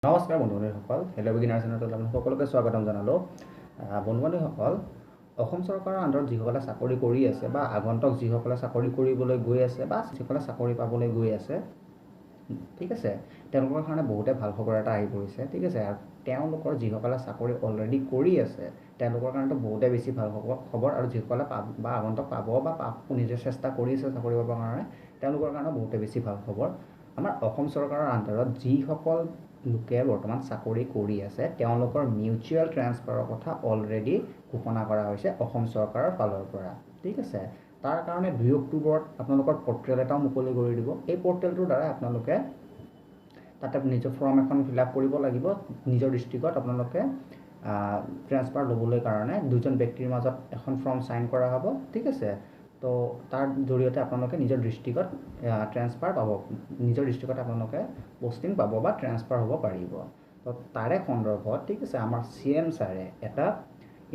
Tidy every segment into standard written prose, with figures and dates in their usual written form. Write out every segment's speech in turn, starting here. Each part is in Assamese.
নমস্কাৰ বন্ধুসকল, হেল্ল' বিগিনাৰ চেনেলত আপোনালোক সকলোকে স্বাগতম জনালোঁ। বন্ধুসকল, অসম চৰকাৰৰ আণ্ডাৰত যিসকলে চাকৰি কৰি আছে বা আগন্তুক যিসকলে চাকৰি কৰিবলৈ গৈ আছে বা যিসকলে চাকৰি পাবলৈ গৈ আছে, ঠিক আছে, তেওঁলোকৰ কাৰণে বহুতে ভাল খবৰ এটা আহি পৰিছে, ঠিক আছে। আৰু তেওঁলোকৰ যিসকলে চাকৰি অলৰেডি কৰি আছে তেওঁলোকৰ কাৰণেতো বহুতে বেছি ভাল খবৰ, আৰু যিসকলে বা আগন্তুক পাব বা নিজে চেষ্টা কৰি আছে চাকৰি পাবৰ কাৰণে তেওঁলোকৰ কাৰণে বহুতে বেছি ভাল খবৰ। আমাৰ অসম চৰকাৰৰ আণ্ডাৰত যিসকল লোকে বৰ্তমান চাকৰি কৰি আছে তেওঁলোকৰ মিউচুৱেল ট্ৰান্সফাৰৰ কথা অলৰেডি ঘোষণা কৰা হৈছে অসম চৰকাৰৰ ফালৰ পৰা, ঠিক আছে। তাৰ কাৰণে 2 অক্টোবৰত আপোনালোকৰ পৰ্টেল এটাও মুকলি কৰি দিব। এই পৰ্টেলটোৰ দ্বাৰা আপোনালোকে তাতে নিজৰ ফৰ্ম এখন ফিল আপ কৰিব লাগিব। নিজৰ ডিষ্ট্ৰিক্টত আপোনালোকে ট্ৰান্সফাৰ ল'বলৈ কাৰণে দুজন ব্যক্তিৰ মাজত এখন ফৰ্ম চাইন কৰা হ'ব, ঠিক আছে। তো তাৰ জৰিয়তে আপোনালোকে নিজৰ ডিষ্ট্ৰিক্টত ট্ৰান্সফাৰ পাব, নিজৰ ডিষ্ট্ৰিক্টত আপোনালোকে পোষ্টিং পাব বা ট্ৰান্সফাৰ হ'ব পাৰিব। তো তাৰে সন্দৰ্ভত, ঠিক আছে, আমাৰ CM ছাৰে এটা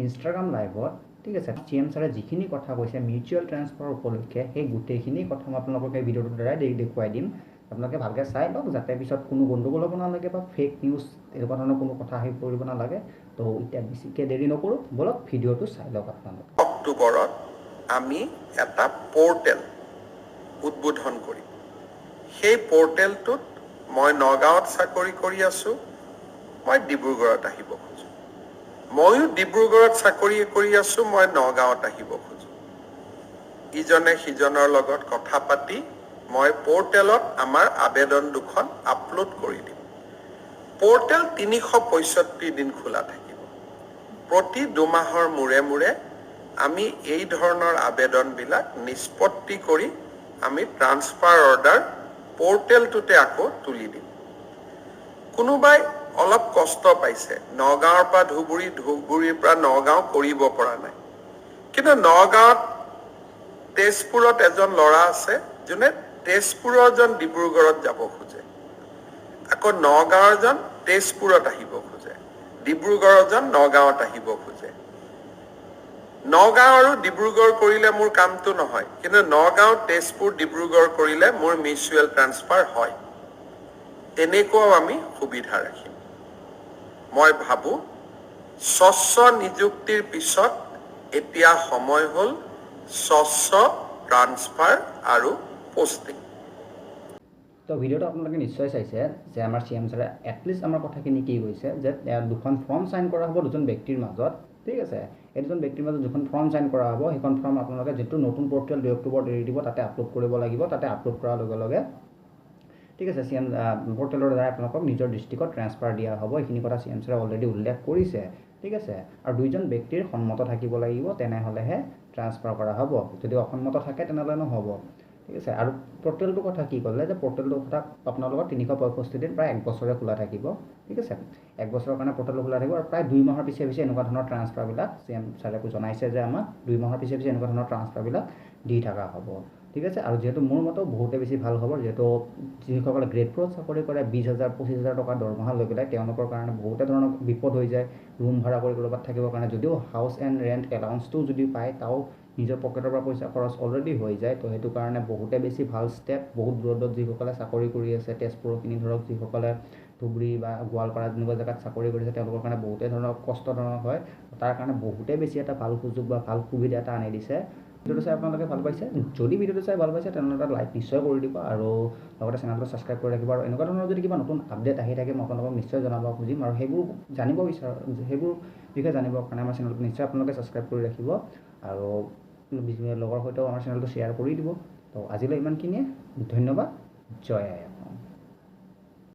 ইনষ্টাগ্ৰাম লাইভত, ঠিক আছে, CM ছাৰে যিখিনি কথা কৈছে মিউচুৱেল ট্ৰান্সফাৰ উপলক্ষে সেই গোটেইখিনি কথা মই আপোনালোকক এই ভিডিঅ'টোৰ দ্বাৰাই দেখুৱাই দিম। আপোনালোকে ভালকৈ চাই লওক যাতে পিছত কোনো গণ্ডগোল হ'ব নালাগে বা ফেক নিউজ এনেকুৱা ধৰণৰ কোনো কথা আহি পৰিব নালাগে। তো এতিয়া বেছিকৈ দেৰি নকৰোঁ, বলক ভিডিঅ'টো চাই লওক আপোনালোকে। অক্টোবৰত আমি এটা পৰ্টেল উদ্বোধন কৰিম। সেই পৰ্টেলটোত মই নগাঁৱত চাকৰি কৰি আছোঁ, মই ডিব্ৰুগড়ত আহিব খোজোঁ। ময়ো ডিব্ৰুগড়ত চাকৰি কৰি আছোঁ, মই নগাঁৱত আহিব খোজোঁ। ইজনে সিজনৰ লগত কথা পাতি মই পৰ্টেলত আমাৰ আবেদন দুখন আপলোড কৰি দিম। পৰ্টেল 365 দিন খোলা থাকিব। প্ৰতি 2 মাহৰ মূৰে মূৰে আমি এই ধৰণৰ আবেদনবিলাক নিষ্পত্তি কৰি আমি ট্ৰান্সফাৰ অৰ্ডাৰ পৰ্টেলটোতে আকৌ তুলি দিম। কোনোবাই অলপ কষ্ট পাইছে, নগাঁৱৰ পৰা ধুবুৰী, ধুবুৰীৰ পৰা নগাঁও কৰিব পৰা নাই, কিন্তু নগাঁৱত তেজপুৰত এজন ল'ৰা আছে যোনে তেজপুৰৰ জন ডিব্ৰুগড়ত যাব খোজে, আকৌ নগাঁৱৰ জন তেজপুৰত আহিব খোজে, ডিব্ৰুগড়ৰ জন নগাঁৱত আহিব খোজে। নগাঁও আৰু ডিব্ৰুগড় কৰিলে মোৰ কামটো নহয়, কিন্তু নগাঁও, তেজপুৰ, ডিব্ৰুগড় কৰিলে মোৰ মিউচুৱেল ট্ৰান্সফাৰ হয়। তেনেকুৱাও আমি সুবিধা ৰাখিম। মই ভাবোঁ স্বচ্ছ নিযুক্তিৰ পিছত এতিয়া সময় হ'ল স্বচ্ছ ট্ৰান্সফাৰ আৰু পোষ্টিং। তো ভিডিঅ'টো আপোনালোকে নিশ্চয় চাইছে যে আমাৰ CM ছাৰে এটলিষ্ট আমাৰ কথাখিনি কি কৈছে যে দুখন ফৰ্ম চাইন কৰা হ'ব দুজন ব্যক্তিৰ মাজত, ঠিক আছে। এই দুজন ব্যক্তিৰ মাজত যিখন ফৰ্ম চাইন কৰা হ'ব সেইখন ফৰ্ম আপোনালোকে যিটো নতুন পৰ্টেল 2 অক্টোবৰত এৰি দিব তাতে আপলোড কৰিব লাগিব। তাতে আপলোড কৰাৰ লগে লগে, ঠিক আছে, CM পৰ্টেলৰ দ্বাৰা আপোনালোকক নিজৰ ডিষ্ট্ৰিক্টত ট্ৰান্সফাৰ দিয়া হ'ব। এইখিনি কথা CM ছাৰে অলৰেডি উল্লেখ কৰিছে, ঠিক আছে। আৰু 2জন ব্যক্তিৰ সন্মত থাকিব লাগিব, তেনেহ'লেহে ট্ৰান্সফাৰ কৰা হ'ব। যদি অসন্মত থাকে তেনেহ'লে নহ'ব, ঠিক আছে। আৰু পৰ্টেলটোৰ কথা কি ক'লে যে পৰ্টেলটোৰ কথা আপোনালোকৰ 365 দিন প্ৰায় 1 বছৰে খোলা থাকিব, ঠিক আছে। 1 বছৰৰ কাৰণে পৰ্টেলটো খোলা থাকিব আৰু প্ৰায় 2 মাহৰ পিছে পিছে এনেকুৱা ধৰণৰ ট্ৰান্সফাৰবিলাক CM ছাৰে জনাইছে যে আমাক 2 মাহৰ পিছে পিছে এনেকুৱা ধৰণৰ ট্ৰান্সফাৰবিলাক দি থকা হ'ব, ঠিক আছে। আৰু যিহেতু মোৰ মতেও বহুতে বেছি ভাল খবৰ, যিহেতু যিসকলে গ্ৰেড 4 চাকৰি কৰে 20,000 25,000 টকা দৰমহা লৈ পেলাই তেওঁলোকৰ কাৰণে বহুতে ধৰণৰ বিপদ হৈ যায়। ৰুম ভাড়া কৰি ক'ৰবাত থাকিবৰ কাৰণে যদিও হাউচ এণ্ড ৰেণ্ট এলাউন্সটো যদি পায় তাও নিজৰ পকেটৰ পৰা পইচা খৰচ অলৰেডি হৈ যায়। তো সেইটো কাৰণে বহুতে বেছি ভাল ষ্টেপ। বহুত দূৰত যিসকলে চাকৰি কৰি আছে, তেজপুৰৰখিনি ধৰক যিসকলে ধুবুৰী বা গোৱালপাৰা তেনেকুৱা জেগাত চাকৰি কৰিছে তেওঁলোকৰ কাৰণে বহুতে ধৰণৰ কষ্ট ধৰণৰ হয়। তাৰ কাৰণে বহুতে বেছি এটা ভাল সুযোগ বা ভাল সুবিধা এটা আনি দিছে। ভিডিঅ'টো চাই আপোনালোকে ভাল পাইছে? যদি ভিডিঅ'টো চাই ভাল পাইছে তেনেহ'লে এটা লাইক নিশ্চয় কৰি দিব আৰু লগতে চেনেলটো ছাবস্ক্ৰাইব কৰি ৰাখিব। আৰু এনেকুৱা ধৰণৰ যদি কিবা নতুন আপডেট আহি থাকে মই আপোনালোকক নিশ্চয় জনাব খুজিম, আৰু সেইবোৰ জানিব বিচাৰোঁ, সেইবোৰ বিষয়ে জানিবৰ কাৰণে আমাৰ চেনেলটো নিশ্চয় আপোনালোকে ছাবস্ক্ৰাইব কৰি ৰাখিব আৰু লগৰ সৈতেও আমাৰ চেনেলটো শ্বেয়াৰ কৰি দিব। তো আজিলৈ ইমানখিনিয়ে, ধন্যবাদ, জয় আই।